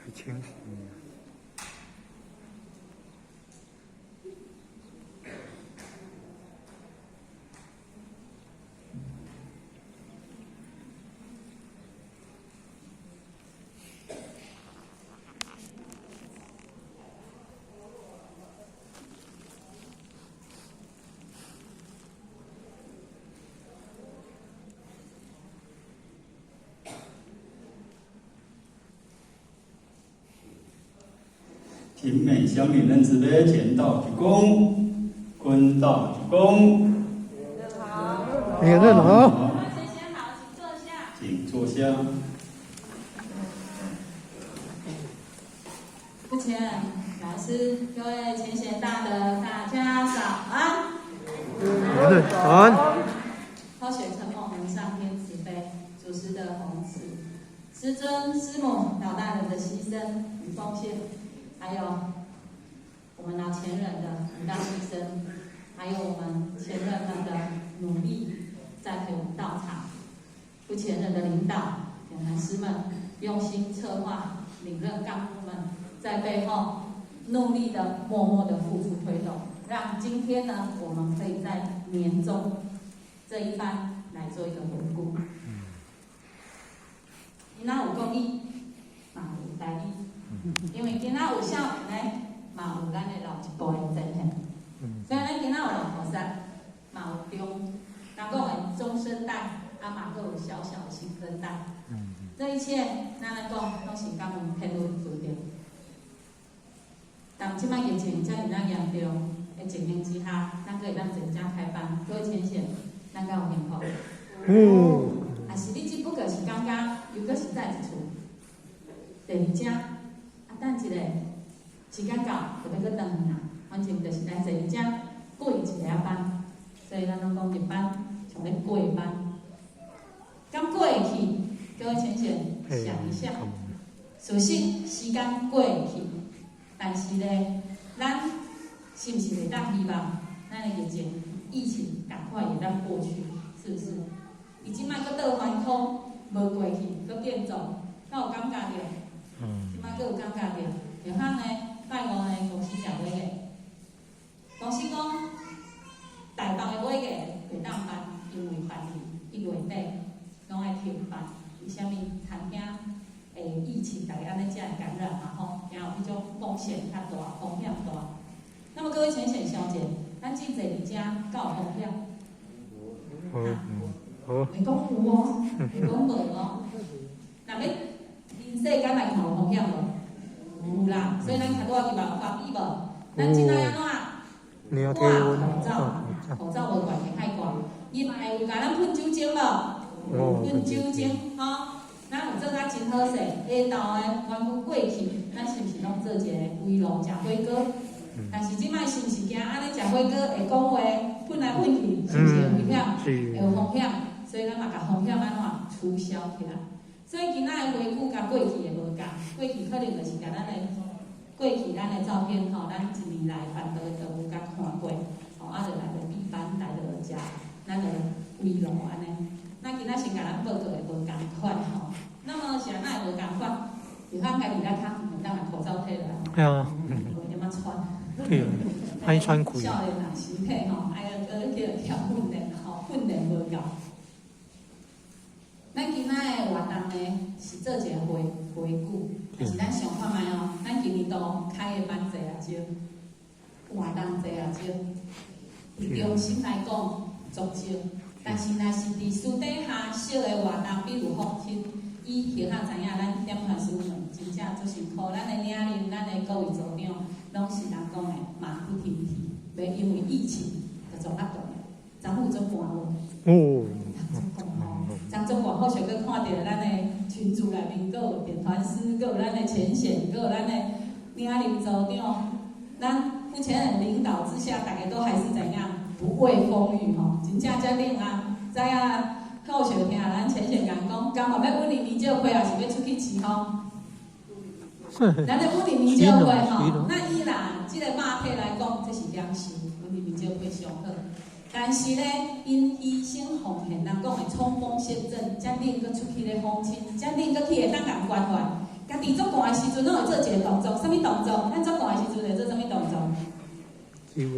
还清醒。挺美乡里人慈悲，前道鞠躬，坤道鞠躬。好，你认好。先好，请坐下。请坐下。目前，老师、各位前贤大德，大家早安。早安。高显承梦能上天慈悲，祖师的弘旨，师尊、师母、老大人的牺牲与奉献。还有我们老前人的很大牺牲，还有我们前人们的努力，栽培我们道场。不前人的领导，讲坛师们用心策划，领任干部们在背后努力的、默默的付出推动，让今天呢，我们可以在年终这一番来做一个回顾。今仔有公益，嘛有台语。因为今仔有少年呢，嘛有咱的老一辈的前辈，所以咱今仔有老菩萨，嘛有中，咱讲的中生代，嘛佫有小小的新生代。这一切，咱来讲，拢是感恩天主注定。但即摆疫情遮尔严重的情形之下，咱可以咱全家开班，各位前线，咱敢有幸福？也是你只不过是感觉，又佫是在一厝，第二者。等一下，时间到，就要搁转去啦。反正就是咱坐一只过一个班，所以咱拢讲一班像咧过班。敢过会去？各位前线想一下，事实时间过会去，但是咧，咱是不是会当希望咱的疫情赶快会当过去？是不是？伊即摆搁倒反空，无过去，搁变重，敢有感觉着？即摆佫有感觉着，就像呢，拜五呢公司食尾个，公司讲大房的尾个袂当办，因为办1月底拢爱停办，为虾米？餐厅疫情大家安尼才会感染嘛吼，然后迄种风险较大，风险大。那么各位浅显小姐，咱即坐伫遮敢有风险？袂讲有哦，袂讲无哦，若要世间来看有风险无？有啦，所以咱较多去嘛防疫无。咱今仔安怎？挂口罩，口罩无关系太挂。入来有甲咱喷酒精无？喷酒精吼，咱有做甲真好势。下昼的员工过去，咱是毋是拢做一个围炉食火锅？但是即摆是毋是惊安尼食火锅会讲话喷来喷去，是毋是有危险？会有风险，所以咱嘛甲风险安怎取消起来。所以今仔的回顾甲过去的无共，过去可能就是甲咱的过去咱的照片吼，咱一年来烦恼都有甲看过，吼，就来到闭班，来到食咱的围炉安尼。咱今仔先甲咱报告的无共款吼，那么是安怎会无共款？就咱家己来看，当然口罩摕来，对啊，无点仔穿，对，爱穿裤。少年人身体吼，爱去跳训练吼，训练无够。咱今仔的活动呢，是做一个回顾，但是咱想看卖哦，咱今年度开的班侪啊少，活动侪啊少，中心来讲足少，但是若是伫私底下小的活动，比如父亲，伊其他知影咱点传师们真正做辛苦，咱的领导、咱的各位组长，拢是人讲的马不停蹄，袂因为疫情就做压断，昨有做搬运。张总外好，想去看到咱的群组内面，阁有点传师，阁有咱的前线，阁有咱的领导组长，咱目前的领导之下，大家都还是怎样不畏风雨吼，真正才令啊，知影好想听咱前线人讲，刚好要稳定民救会，还是要出去饲吼？咱的稳定民救会吼，那依然这个马体来讲，这是良心，稳定民救会上好。但是咧，因牺牲奉献，人讲的冲锋陷阵，才恁搁出去咧奉亲，才恁搁去会当人关怀。家己做寒的时阵，拢会做一个动作，什么动作？咱做寒的时阵会做什么动作？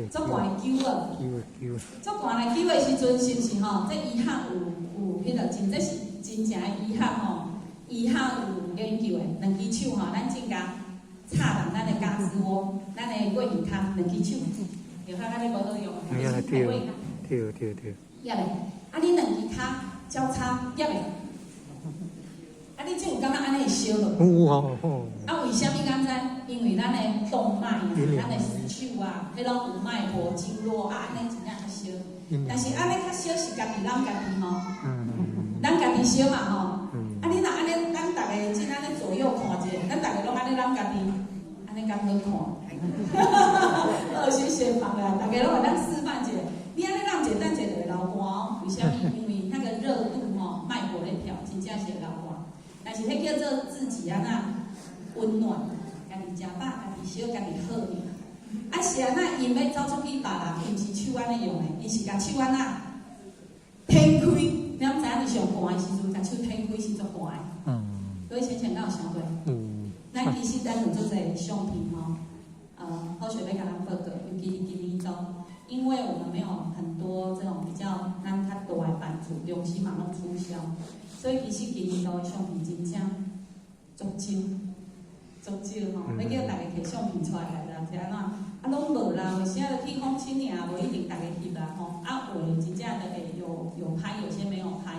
做寒的灸啊！做寒的灸的时阵，是毋是吼？这医学有迄个真，这是真正的医学吼。医学有研究的，两只手吼，咱正甲插人咱的胳肢窝，咱的尾鱼骹，两只手，有看咱咧无好用，对尾骹。对。压嘞，啊你两只骹交叉压嘞，啊你这有感觉安尼会烧落？啊为虾米敢知？因为咱的动脉啊，咱的手啊，迄拢有脉搏经络啊，安尼真正较烧。但是安尼较烧是家己咱家己吼，咱家己烧嘛吼。啊你若安尼，咱逐个真安尼左右看者，咱逐个拢安尼咱家己，安尼敢好看？恶心先放啦，逐个拢互咱示范者。你安尼让者，等者就会流汗哦。为什么？因为那个热度吼，脉搏咧跳，真正是会流汗。但是迄叫做自己安那温暖，家己食饱，家己烧，家己好尔。啊是安那，因要走出去别人，伊毋是手安尼用的，伊是甲手安那摊开。你毋知影你上寒的时阵，甲手摊开是足寒的。所以先敢有想过？咱其实咱有做者相片吼，好想要甲咱报告，尤其是今年中。因为我们没有很多这种比较咱较大的版主，用心嘛拢促销，所以其实今年度的相片真正足少吼，要叫大家摕相片出来啦，是安怎？啊，拢无啦，有时啊就去访亲尔，无一定大家翕啦吼。啊，有真正的会有拍，有些没有拍，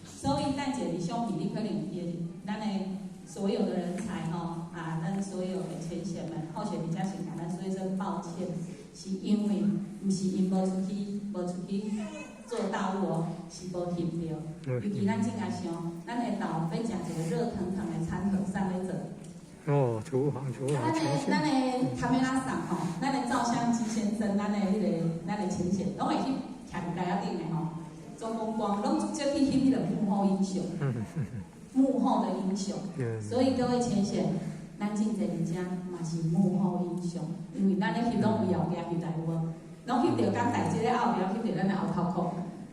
所以咱这里相片，你可能也咱的所有的人才吼啊，咱所有的前线们，后学比较先甲咱说一声抱歉。是因为毋是因无出去做大务哦，是无翕到。尤其咱正爱想，咱下昼要食一个热腾腾的餐盒上咧做。厨房。咱的卡梅拉上吼，咱的照相机先生，咱的前线，拢会去徛伫台仔顶的吼，做风光，拢直接去翕迄个幕后英雄。幕后的英雄。所以各位前线。咱真侪人家嘛是幕后英雄，因为咱咧翕拢有后壁翕台有无？拢翕到咱台即个后壁翕到咱的后头壳，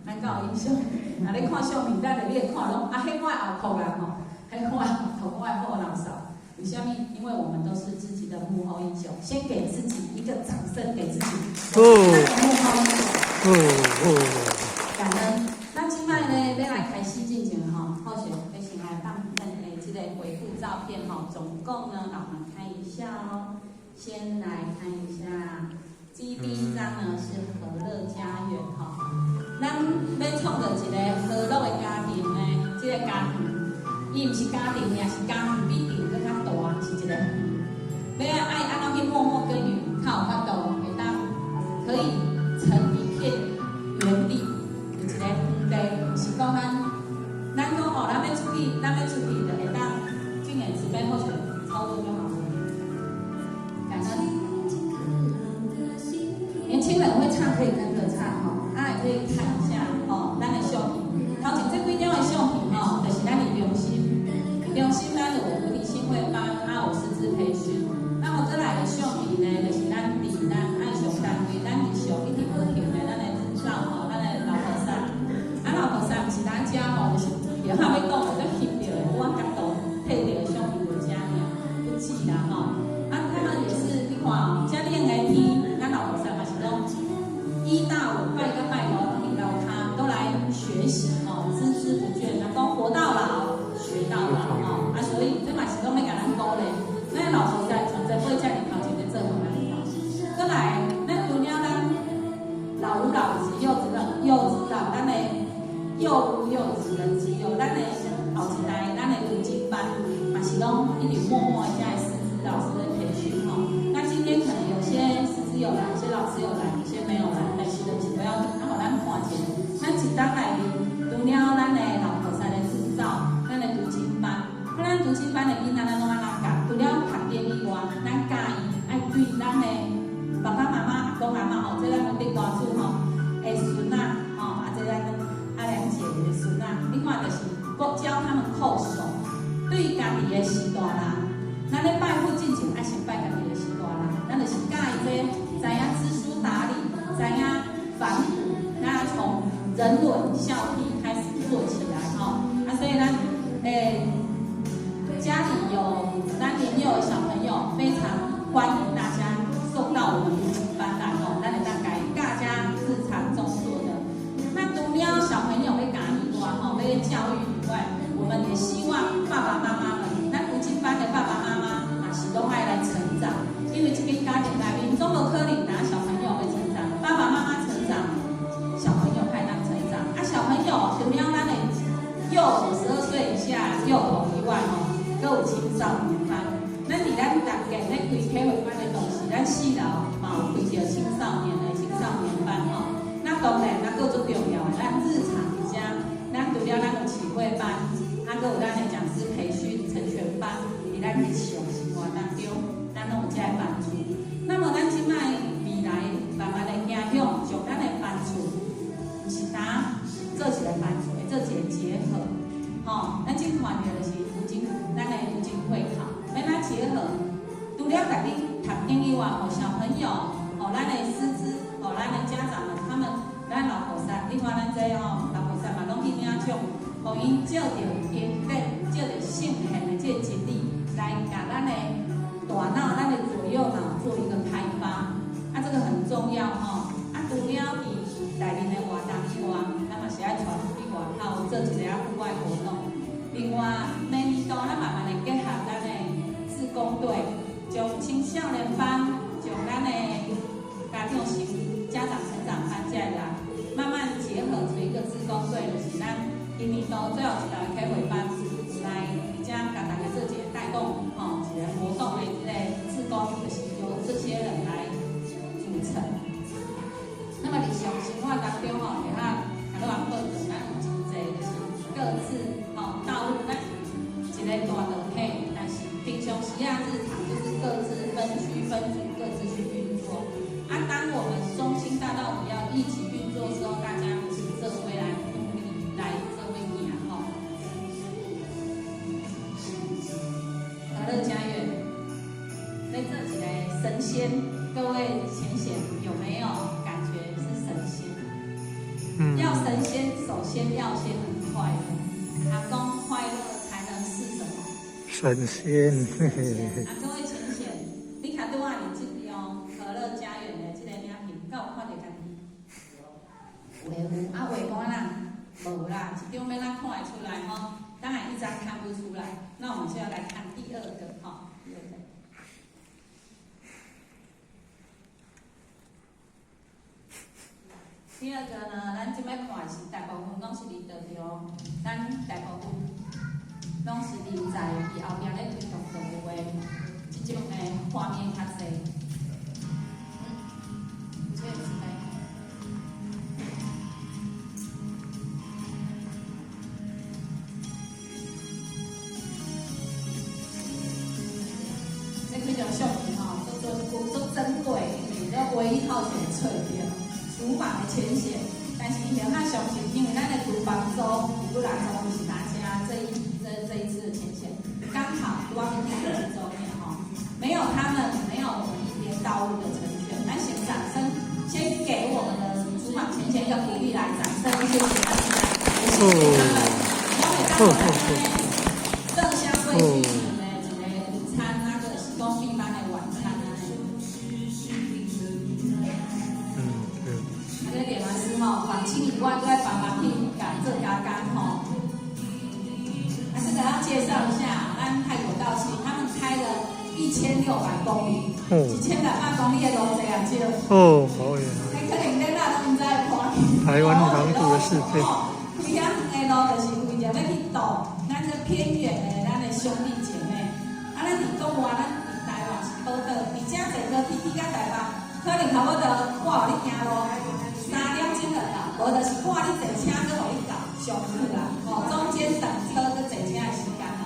咱敢有印象？若咧看相片，咱你会看拢啊，迄我的后壳啦吼，迄我的后头，我的后脑勺。为什么？因为我们都是自己的幕后英雄，先给自己一个掌声，给自己。幕后英雄。感恩。那今摆呢，要来开始进前吼，或许要先来放这个回顾照片吼，总共呢，让我们看一下哦。先来看一下，第一张呢是和乐家园吼，咱要创造一个和乐的家庭呢，这个家庭，伊毋是家庭，也是家庭比庭更较大，是一个。要爱安怎去默默耕耘，较有法度，会当可以成一片园地，有一个园地，是讲咱讲哦，咱要出去，就会当今年准备候选操作就好了。感恩。年轻人会唱，可以跟着唱吼，也可以看一下吼，咱的相片。头前这几张的相片吼，就是咱的用心，咱有福利新会班，有师资培训。那么再来的相片呢，就是咱爱上单位，咱日常一直无停的咱的日照吼，咱的老菩萨。老菩萨毋是咱遮吼，就是有啥要讲，就翕到的，我角度配到的相片就遮尔，不止啦吼。他们也是你看哦，遮练的天，咱老菩萨嘛是讲1到5拜个拜头，领导他都来学习哦，孜孜不倦，然后活到老学到老哦。所以这嘛是讲要甲咱鼓励，咱老菩萨从这辈遮尔头前在做互咱看。再来，咱除了咱老吾老以及幼稚到咱的幼吾幼稚的只有咱的后一代，咱的读经班嘛是拢一直默默在师资老师的培训吼。那今天可能有些师资有来，有些老师有来，有些没有来，但是就是不要互咱看见。咱一当来除了咱的老菩萨的制造，咱的读经班，咱读经班的囡仔咱拢安怎教？除了读经以外，咱教伊爱对咱的爸爸妈妈、阿公阿妈吼，这咱的地瓜子吼，的孙仔吼，这咱阿良姐的孙仔，你看就是教他们叩首，对家己的时代啦，咱咧拜佛进前爱先拜家己的时代啦，咱就是教伊这知影知书达理，知影反哺，那人伦孝悌开始做起来哈。所以咱家里有咱年幼的小朋友，非常欢迎大家送到我们补习班来哦，咱会当家大家日常中做的。那除了小朋友要教以外哈，要教育以外，我们也希望爸爸妈妈们，咱补习班的爸爸妈妈也是都爱来成长，因为这个家庭内面总无可能拿小朋友会成长，爸爸妈妈成长，小朋友才能成长。小朋友除了咱的幼12岁以下幼童以外吼，还有青少年班。咱伫咱大家咧开体会班的同时，咱4楼嘛有开着青少年班吼。那当然，咱佫最重要的，咱日常而家，咱除了咱有启慧班，佫有咱的讲师培训成全班，伫咱日常生活当中，咱拢有这个帮助。那么咱即摆未来慢慢的影响，将咱的帮助，毋是单做一个帮助，会做一个结合。吼，咱即看到就是咱的福金会考，要咱结合，除了家己读经以外，小朋友，咱的师资，咱的家长们，他们，咱老菩萨，你看咱这老菩萨嘛，拢去领奖，互因照着因照着圣贤的这经历，来甲咱的大脑、咱的左右脑做一个开发，这个很重要吼。除了伫内面的活动以外，咱嘛是爱传出去外口做一个户外活动。另外，每年度咱慢慢的结合咱的志工队，从青少年班，从咱的家长成长班这来，慢慢结合成一个志工队，就是咱今年度最后一道开会班来，而且甲大家做一个带动，一个活动的一个志工，就是由这些人来组成。那么日常生活当中吼，也较咱人报道，咱有真济就是各自道路，咱一个大道体，但是平常时日常就是各自分区分组，各自去运作。当我们中心大道比要一起运作的时候，大家是社会来努力来社会行吼。和乐家园，在这几个神仙，各位浅显有没有感觉是神仙？要神仙，首先要先很快乐。阿公快乐才能是什么？神仙。各位浅显，你看拄仔日这张和乐家园的这个影片，敢有看到家己？有，画官啦，无啦，一张要咱看得出来吼，当然一张看不出来。那我们就要来看第二个哈，第二个呢，咱即摆看的是大部分拢是伫道中，咱大部分拢是人在伫后壁咧推动道路的即种的画面较济。这个是咩？这几种相片吼，都珍贵，因为这唯一套选册片。厨房的浅显，但是伊就较详细，因为咱的厨房周不然从是大家这一次的浅显，刚好都要是第2周年哈，没有他们，没有我们一边道路的成全，咱先掌声，先给我们的厨房浅显一个鼓励来，掌声谢谢大家，也谢谢他们，因为当我们正香味俱全的一个午餐，那个是公平班的晚餐啊。点完之后，访亲以外，都在帮忙去赶这嘎嘎吼。这个要介绍一下，咱泰国道气，他们开了1600公里，1200公里的路这样少。哦，好远啊！可能咱都唔知看。台湾长度的4倍。开遐远的路就是为着要去度咱这偏远的咱的兄弟姐妹。咱伫国外，咱伫台湾是报道，而且坐高铁去到台湾，可能差不多我互你行路。3点钟就到，无就是看你坐车搁互你到，上去啦。中间等车搁坐车的时间啦，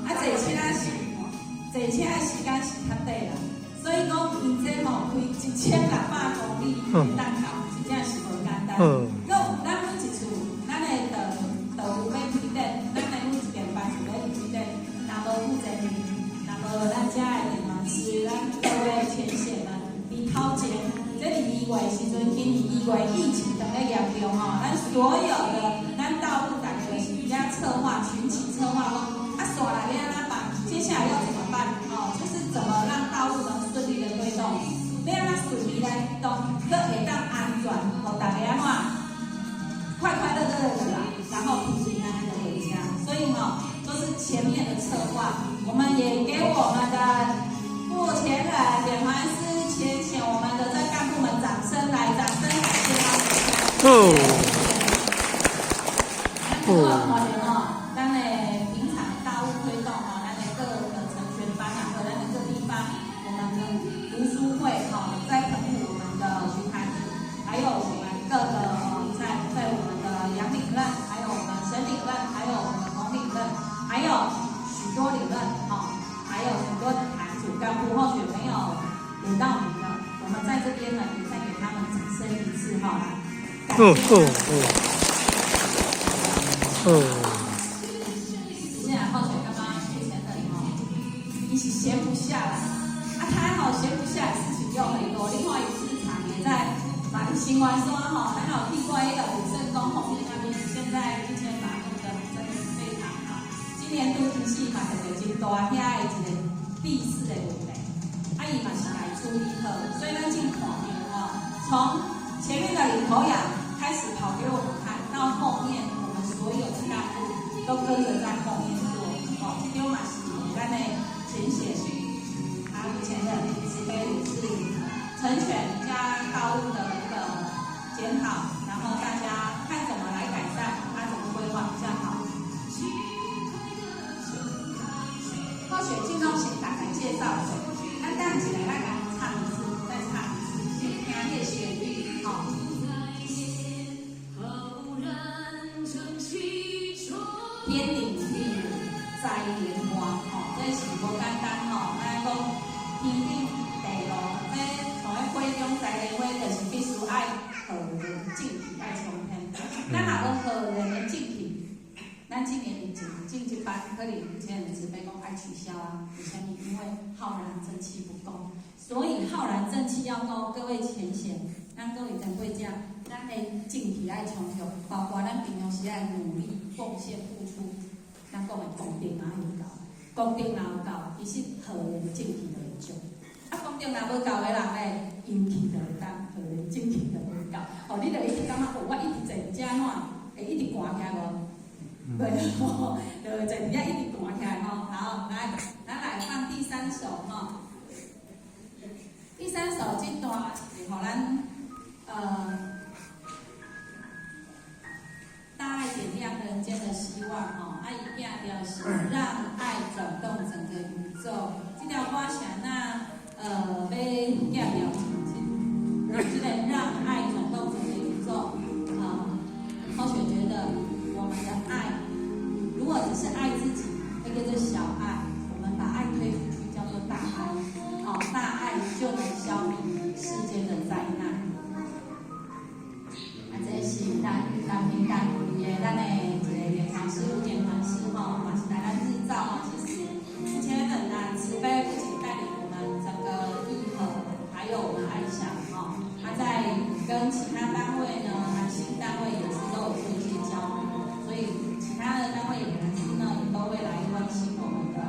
坐车的时间是较短啦。所以讲，因这开1600公里单靠，真正是无简单。咱每一厝，咱的道路要推展，咱的每一间班厝要推展，若无负责任，若无咱遮的电脑师，咱各位前线们，伫头前。这2月时阵，今年2月疫情当咧严重吼，咱需所有的咱道路感觉是比较策划、群起策划啊，所来要安办，接下来要怎么办？就是怎么让道路能顺利的推动，要让它顺利来动，可会当安全，和大家快快乐乐的来，然后平平安安的回家。所以都是前面的策划，我们也给我们的目前人、点环师、请我们的这干部们掌声感谢他们。咱的平常道路推动咱的各个成全班和咱的各地方，我们的读书会在澎湖我们的徐坛里，还有我们各个在我们的杨岭任，还有我们省岭任，还有我们的红岭任，还有许多岭任还有很多的坛组干部或许没有领到名的，我们在这边呢也再给他们掌声一次现在浩雪刚刚之前的一起闲不下来他闲不下来事情又很多。另外一个市场也在把新闻说还好地过一个武圣宫后面那边，现在之前把弄得真的是非常好。今年都天气嘛特别真大，遐的一个地势的问题，伊嘛是来注意好，所以咱进看从前面的领头羊开始跑给我们看，到后面我们所有的干部都跟着在后面做这丢嘛是咱的前线目前的慈悲理事成全加道路的一个检讨，然后大家看怎么来改善，怎么规划比较好。或许进入先大概介绍一下，等一下来唱一次，再唱一次，先听那个旋律天顶地在莲花这是无简单咱讲天顶地路，这从花中栽莲花，就是必须爱和人敬体，爱冲天。咱若要和人的敬体，咱今年已经进一班，可能以前的指挥讲爱取消为什么？因为浩然正气不够，所以浩然正气要够。各位前线，咱各位长辈讲，咱的敬体爱冲突，包括咱平常时爱努力、奉献、付出。咱讲的功德哪有够？功德哪有够？其实和人敬体就会足。功德哪无够的人咧，阴气就会当，和人敬体就会够。你就一直感觉我一直坐遮哪，会一直寒起来无？对，就坐遮一直寒起来好，咱来放第三首第三首这段是互咱大爱点亮人间的希望伊拼调是让爱转动整个宇宙。这条歌是要拼调这个让爱转动整个宇宙浩雪觉得我们的爱，如果只是爱自己，那个叫小爱，我们把爱推出去叫做大爱。大爱就能消弭世间的灾难。这是咱平台咱的一个点传师、点传师嘛是来咱日照其实之前的慈悲不仅带领我们整个义和，还有我们爱想在跟其他单位呢，新单位也是都有做一些交流，所以其他的单位也都会来关心我们的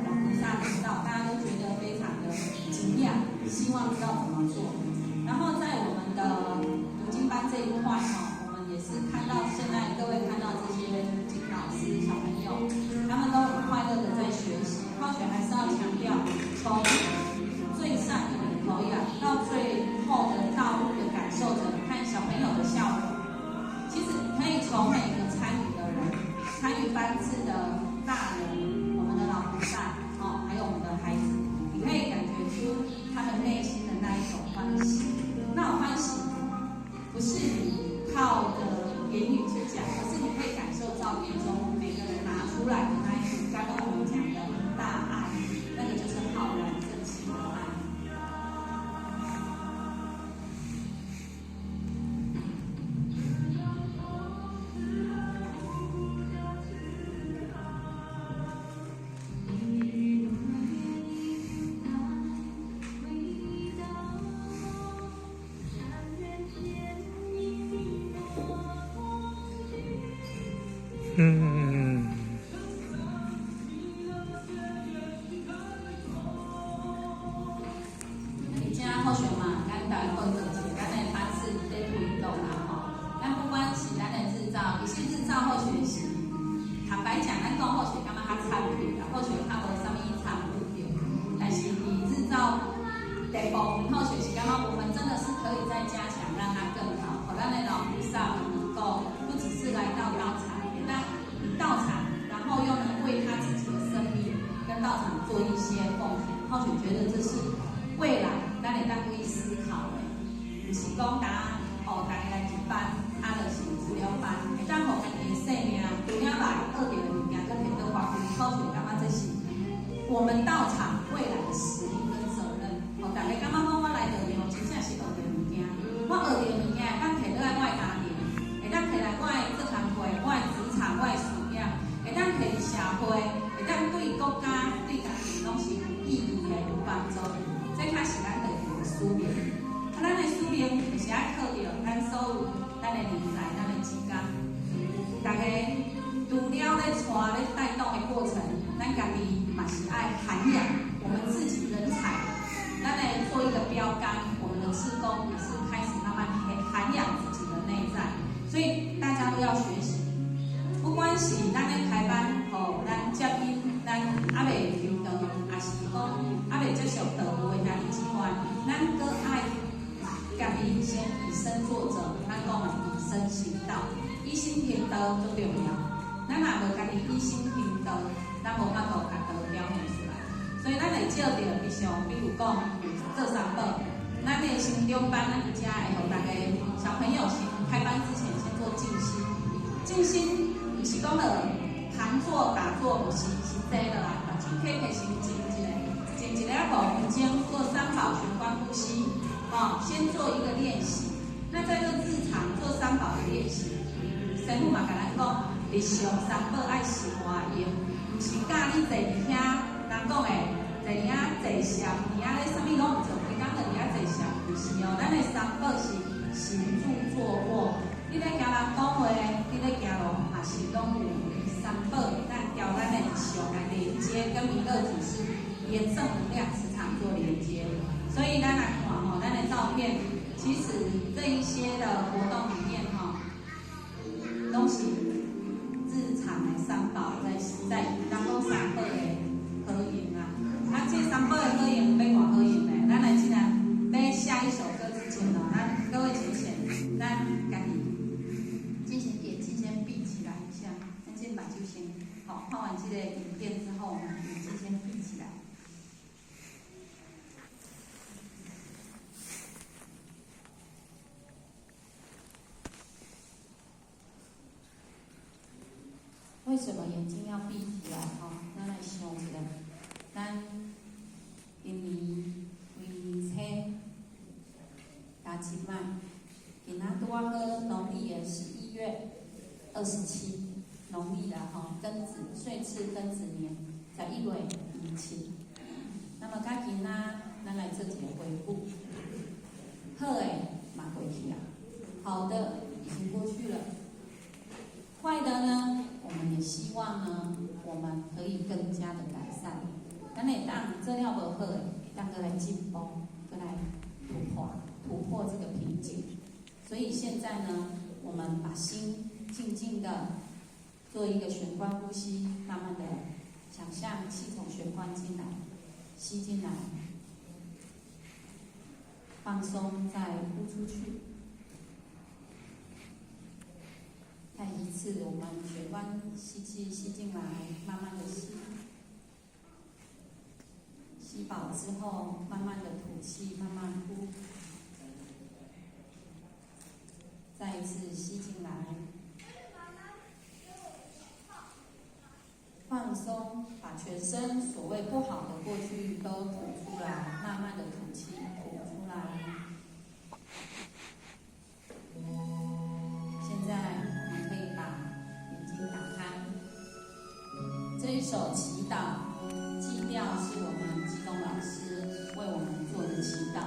菩萨领导，大家都觉得非常的惊讶，希望知道怎么做。嗯，而且好像嘛，咱台报道者，咱的方式在推动啦吼。咱不管是咱的制造，其实制造或许是，坦白讲，咱讲或许感觉较产品啦，或许较无啥物产品对。但是你制造第部分，或许是感觉我们真的是可以再加强，让它更好，让咱的老菩萨能够不只是来到道场，也在道场，然后又能为他自己的生命跟道场做一些奉献。或许觉得这是未来咱会当去思考的，不是讲大家来一班，就是治疗班，会当互家己的生命除了来学到的物件，搁摕到发挥，或许感觉这是我们道场未来的使命跟责任。大家感觉讲我来道场，真正是学到物件，我学到物件会当摕倒来我的家庭，会当摕来我的这工会、我的职场、我的事业，会当摕社会，会当对国家、对家庭拢是有意义的、有帮助。这才是咱道场的使命。咱的使命就是要靠着咱所有咱的人才、咱的职工，大家除了咧带动的过程，咱家己嘛是爱涵养我们自己人才，咱来做一个标杆。我们的志工也是开始慢慢涵养自己的内在，所以大家都要学习。不管是咱咧开班，咱接引咱还未求道，还是讲还未接受道路的家己之外，咱搁爱家己先以身作则，咱讲的以身行道，以心行道最重要。咱若无家己以心行道，咱无法度把道表现出来。所以咱会照着必须，比如讲做三宝，咱的心中班，咱伫遮会互大家小朋友先开班之前先做静心。静心不是讲了盘坐打坐，不是这个啦，把身体开始静一个5分钟，做三宝玄关呼吸。先做一个练习。那在这日常做三宝的练习，师父嘛跟咱讲，日常三宝爱实活用，不是教你坐伫遐，人讲的坐伫遐坐禅，伫遐咧啥物拢唔做，规工就伫遐坐禅，不是哦。咱的三宝是行住坐卧，你咧行人讲话，你咧行路嘛是拢有三宝，咱调咱的日常来连接，跟弥勒祖师连正能量时常做连接。所以咱来看吼，咱的照片，其实这一些的活动里面拢是日常的三宝在当中三宝的合影啊。这三宝的合影要看合影呢，咱来既然在下一首歌之前呢，咱各位请咱家己进行眼睛先闭起来一下，咱先把就先好看完这个影片之后，我们眼睛先闭起来。为什么眼睛要闭起来？咱来想一下，咱今年2020加一摆，今仔拄好农历的11月27，农历啦庚子岁次庚子年11月27。那么甲今仔咱来做一个回顾，好的嘛过去啊，好的已经过去了，坏的呢？我们也希望呢，我们可以更加的改善。咱会当做了无好的，当个来进步，个来突破这个瓶颈。所以现在呢，我们把心静静的做一个玄关呼吸，慢慢的想象气从玄关进来，吸进来，放松，再呼出去。再一次，我们玄关吸气吸进来，慢慢的吸，吸饱之后，慢慢的吐气，慢慢呼。再一次吸进来，放松，把全身所谓不好的过去都吐出来，慢慢的吐气，吐出来。现在这一首祈祷基调是我们基东老师为我们做的祈祷，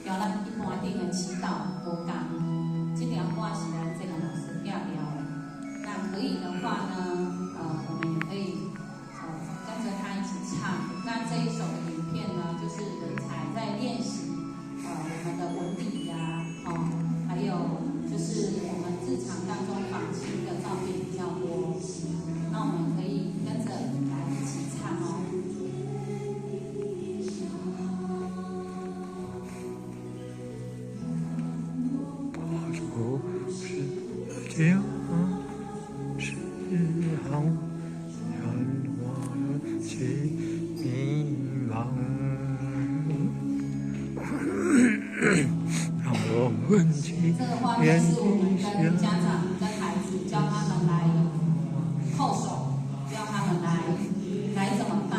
跟咱一般顶的祈祷无同。这条歌是咱这个老师教的，那可以的话呢，我们跟家长、跟孩子教他们来叩手，教他们来怎么拜。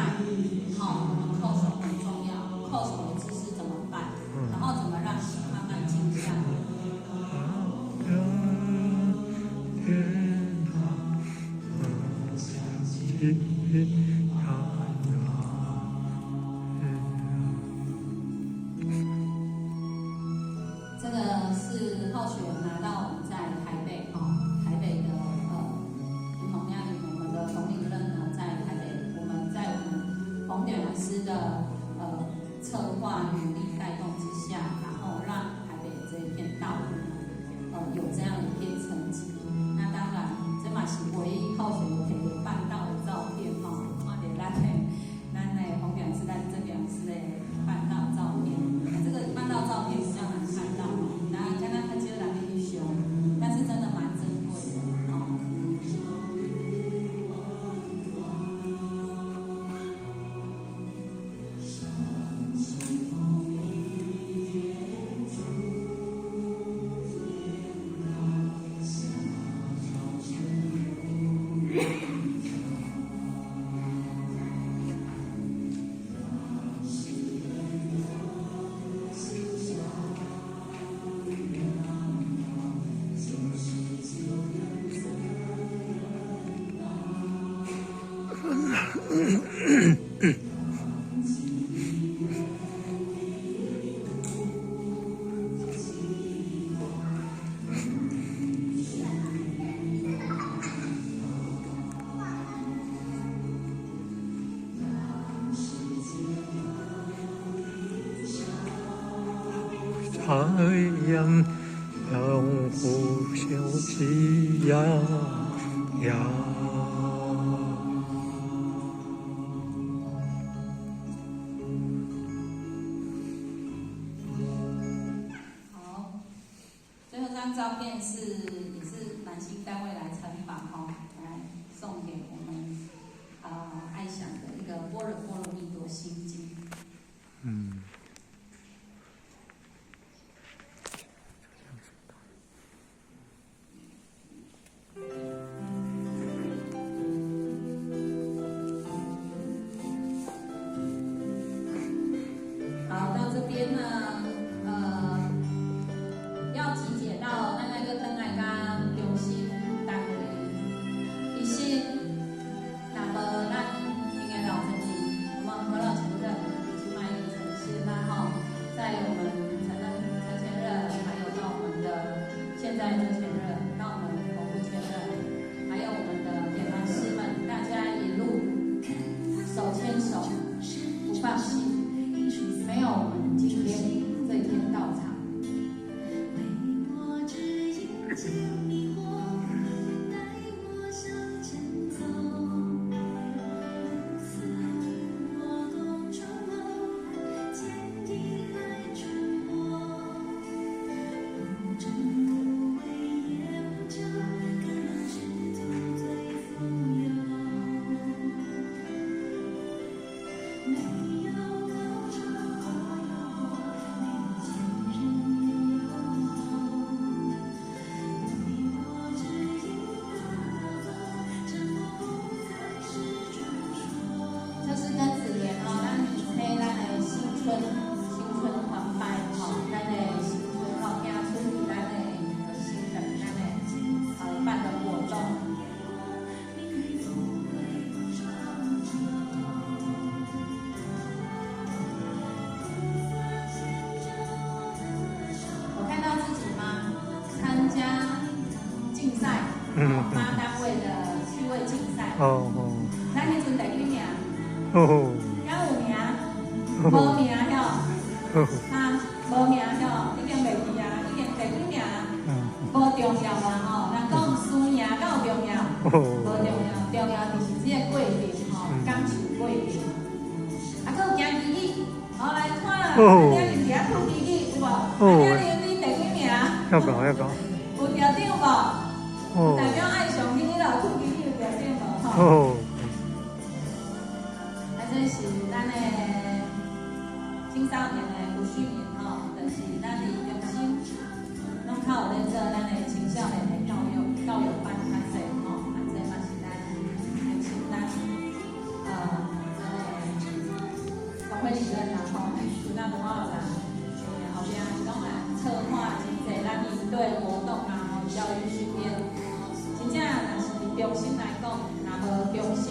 好，我们叩手很重要，叩手的姿势怎么拜，然后怎么让心慢慢静下来。这个是浩雪拿到我们在台北台北的云同样我们的冯领任呢，在台北，我们在我们冯点老师的策划努力带动之下，然后让台北这一片道路有这样一片成绩。那当然，这嘛是唯一浩雪有可以办到的照片看到咱的冯点老师、咱这边老师的办到照片。这个办到照片比较难看到那刚刚他接了一熊，但是真的蛮珍贵的太阳让呼啸起呀呀。好，最后这张照片也是南星单位来参访来送给我们爱想的一个《般若波罗蜜多心经》。好，到这边呢，要集结到咱个灯来甲中心单位，其实那么咱应该老成绩，我们何老前任以及麦丽陈先啦在我们陈前任，还有到我们的现在的前任，到我们总部前任，还有我们的典老师们，大家一路手牵手，不放弃。没有我们今天这一天到场。发单位的趣味竞赛。咱迄阵第几名？敢有名？无名了。无名了，已经袂记啊，已经第几名？无重要啦人讲输赢敢有重要？无重要，重要就是这个过程感受过程。搁有行机器，来看啊，今日伫吐机器有无？你第几名？要搞。有条顶无？代表爱上你了，吐机器有条顶无？这是咱的青少年的有训练就是咱的用心，拢靠咧做咱的青少年的教育班较济吼，这嘛是咱年轻咱工会理论啦吼，咱文化啦，后边拢来策划真济咱营队活动啊，吼教育训练，真正若是中心来讲，若无中心，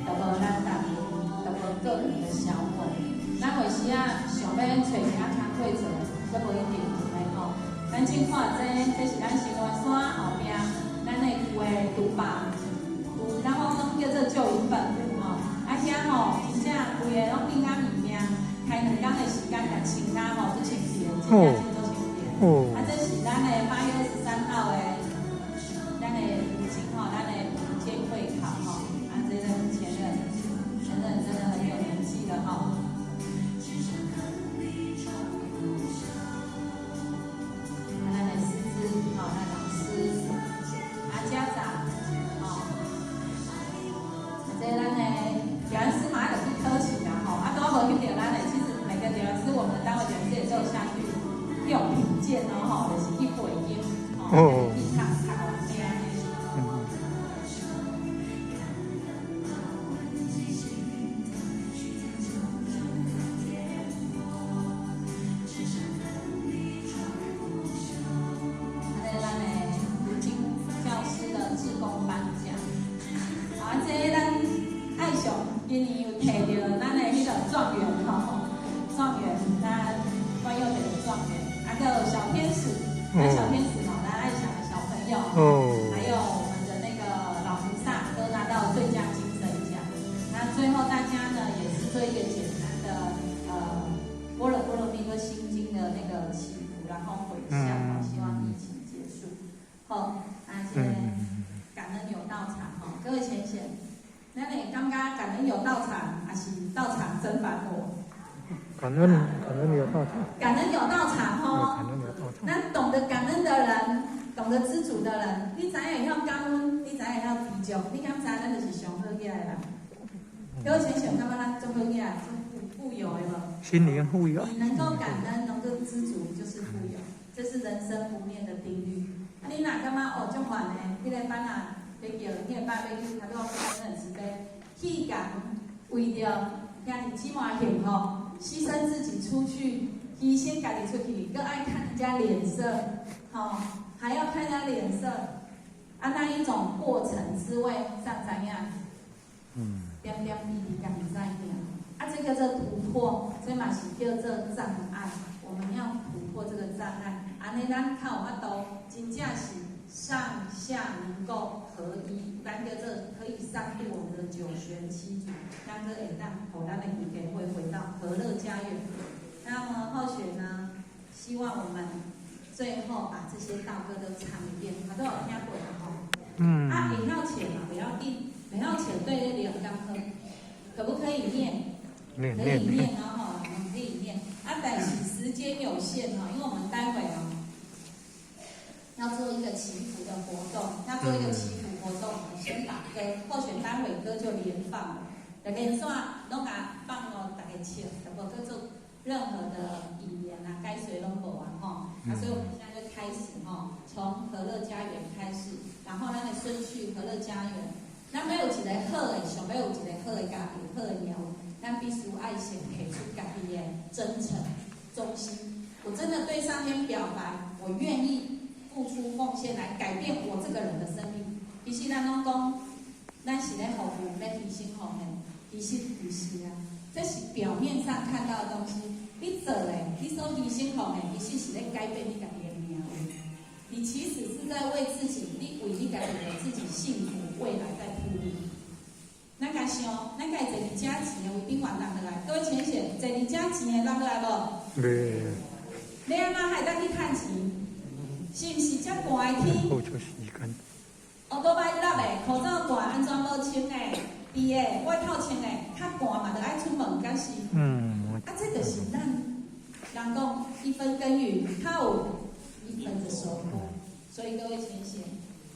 就无咱家己，就无个人的小我。咱有时啊想要找其他工会做，都无一定的吼。咱正看这是咱新华山后边，咱的有的独霸，然后拢叫做旧营本吼。啊遐吼，真正规个拢变甲物件，开2天的时间甲清啊吼，不清洁，真正真做清洁。啊，这是咱的8月23号的，咱的母亲吼，咱的午间会考吼。啊，这个前任真的很有年纪了吼。家长，这咱的调研师嘛，就去考试啦吼，啊，都无去调咱的，其实每个调研师，我们的单位调研师也都有下去用品鉴哦吼，就是去背经，哦，去读完这样的。今年有摕到咱的迄个状元吼，状元，咱关佑典的状元，还有小天使，那小天使吼，咱爱想的小朋友，还有我们的那个老菩萨都拿到最佳精神奖。那最后大家呢也是做一个简单的般若蜜多心经的那个祈福，然后回向，希望疫情结束。好，那今天感恩有到场吼，各位浅显。咱会感觉感恩有到场，还是到场真烦我？感恩有到场。感恩有到场吼。感恩有到场。咱懂得感恩的人，懂得知足的人，你知影会晓感恩，你知影会晓知足，你敢知咱就是上好起来啦。各位浅显，感觉咱做好起来，富有的无？心灵富有。你能够感恩，能够知足，就是富有，这是人生不灭的定律。啊，你哪感觉哦，足烦的，迄个班啊。要叫迄个班要去，他都真的是在去讲，为着家己姊妹幸福，牺牲自己出去，牺牲家己出去，更爱看人家脸色，还要看人家脸色，那一种过程滋味上怎样？点点滴滴家己在行，这个叫突破，这嘛是叫做障碍，我们要突破这个障碍，安尼咱较有法度，真正是。上下能够合一，咱叫做可以上渡我们的9玄7祖，咱个会当互咱的义给会回到和乐家园。那么后学呢，希望我们最后把这些道歌都唱一遍，他都有听过的吼。会晓钱嘛，不要定，不晓钱对那2刚科，可不可以念？可以念哦，我们可以念。但是时间有限哦，因为我们待会要做一个祈福的活动，先打歌，或许待会歌就连放了，就连线拢甲放咯，大家唱，就无去做任何的语言啊，该谁拢无啊吼。所以我们现在就开始从和乐家园开始，然后咱的顺序和乐家园，咱要有一个好的，想要有一个好的家庭，好的鸟，咱必须爱先提出家己的真诚、忠心。我真的对上天表白，我愿意。付出奉献来改变我这个人的生命。其实咱拢讲，咱是咧服务，要提升奉献，其实不是啊，这是表面上看到的东西。你做诶，你所提升奉献，其实是咧改变你家己的命运。你其实是在为自己，你为你家己的自己幸福未来在铺路。咱家想，咱家坐伫遮钱的为顶完人落来，各位浅显，坐伫遮钱的人落来无？袂。你安怎还当去趁钱？是毋是遮寒的天？付出时间。都歹落的，口罩戴安怎无穿的？伊的外套穿的，较寒嘛，就爱出门，敢是？这就是咱人讲一分耕耘，较有1分的收获。所以各位浅显，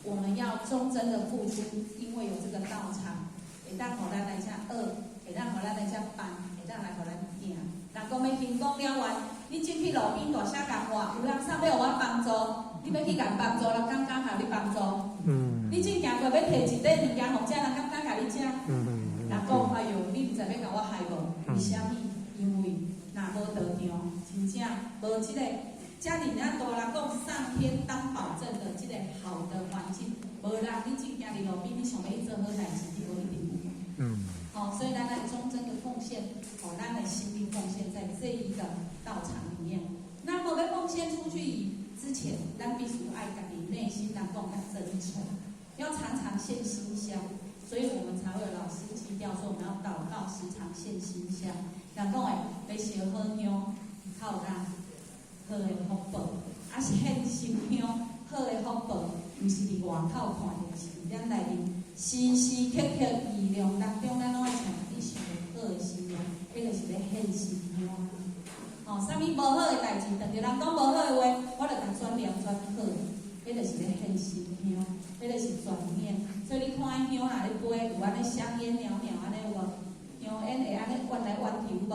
我们要忠贞的付出，因为有这个道场，会当互咱来遮学，会当互咱来遮办，会当来互咱行。人讲要轻功了完，你进去路边大写甲我，有人啥要我帮助？你要去甲帮助，人感觉互你帮助。你正行过要摕一块物件互食，人感觉甲你食。人讲哎哟，你毋知要甲我害无？为虾米？因为若无道场，真正无即个遮尔大人讲上天当保证的即个好的环境，无人你正行伫路边，你想要去做好代志，你无一定有。所以咱的忠贞的奉献，咱的心力奉献在这一个道场里面。那么要奉献出去之前，咱必须爱家己内心能够较真诚，要常常献馨香。所以我们才会有老师基调说，我们要祷告，时常献馨香。人讲要烧好香，靠咱好的福报，是献心香，好的福报，毋是伫外口看到，是伫咱内面时时刻刻意量当中，咱拢要常去想好的心香，迄个是咧献心香。啥物无好的代志，当着人讲无好的话，我就甲转念转好，迄个是咧献心香，迄个是转念。所以你看香若咧飞，有安尼香烟袅袅安尼有无？香烟会安尼弯来弯去有无？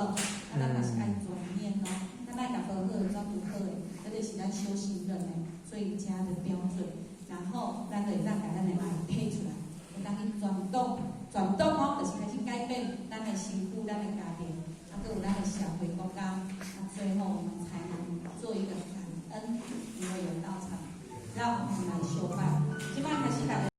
咱嘛是爱转念咯，咱爱甲无好的转不好的，迄个是咱修行人的最佳的标准。然后咱就会当甲咱的爱配出来，会当去转动就是开始改变咱的身躯、咱的家庭，还有咱的社会国家。最后我们才能做一个感恩，因为有道场，让我们来修办。今晚开始大家。